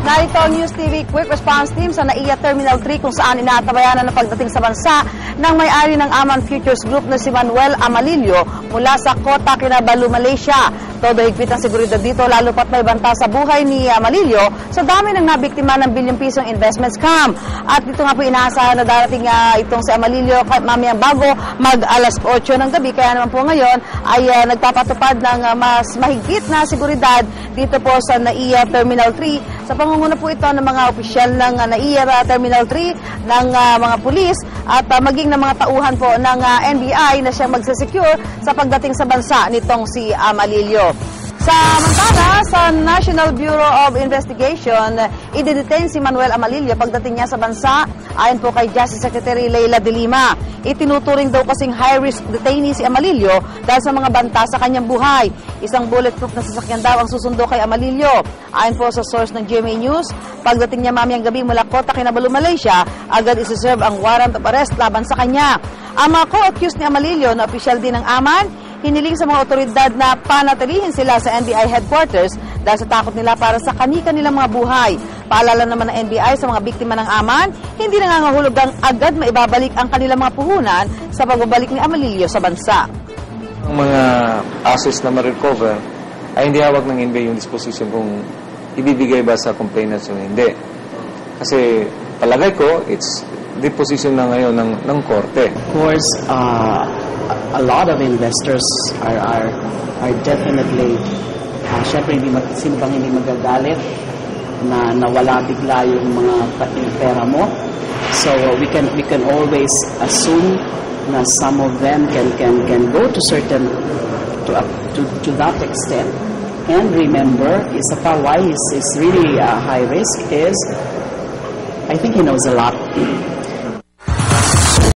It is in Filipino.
Narito ang News TV Quick Response Team sa NAIA Terminal 3 kung saan inatabayanan ng pagdating sa bansa ng may-ari ng Aman Futures Group na si Manuel Amalillo mula sa Kota Kinabalu, Malaysia. Todo higpit ang seguridad dito lalo pat may banta sa buhay ni Amalillo sa dami ng nabiktima ng bilyong-pisong investment scam. At dito nga po inaasahan na darating itong si Amalillo mamayang bago mag alas 8 ng gabi. Kaya naman po ngayon ay nagpapatupad ng mas mahigpit na seguridad dito po sa NAIA Terminal 3. Sa pangunguna po ito ng mga opisyal ng NAIA Terminal 3, ng mga pulis at maging ng mga tauhan po ng NBI na siyang magsasecure sa pagdating sa bansa nitong si Amalillo. Samantala, sa National Bureau of Investigation, idedetain si Manuel Amalillo pagdating niya sa bansa. Ayon po kay Justice Secretary Leila de Lima, itinuturing daw kasing high-risk detainee si Amalillo dahil sa mga banta sa kanyang buhay. Isang bulletproof na sasakyan daw ang susundo kay Amalillo. Ayon po sa source ng GMA News, pagdating niya mamayang gabi mula Kota Kinabalu, Malaysia, agad isi-serve ang warrant of arrest laban sa kanya. Ang mga co-accused ni Amalillo na opisyal din ng Aman, hiniling sa mga otoridad na panatilihin sila sa NBI headquarters dahil sa takot nila para sa kani-kanilang mga buhay. Paalala naman ng NBI sa mga biktima ng Aman, hindi nangangahulugang agad maibabalik ang kanilang mga puhunan sa pagbabalik ni Amalillo sa bansa. Ang mga assets na ma-recover ay hindi hawak ng NBI yung disposition kung ibibigay ba sa complainants o hindi. Kasi palagay ko, it's disposition na ngayon ng korte. Of course, a lot of investors are definitely syempre sino bang hindi magagalit na nawala bigla yung mga pera mo. So we can always assume na some of them can go to certain to that extent. And remember, isa pa why is really high risk is I think he knows a lot.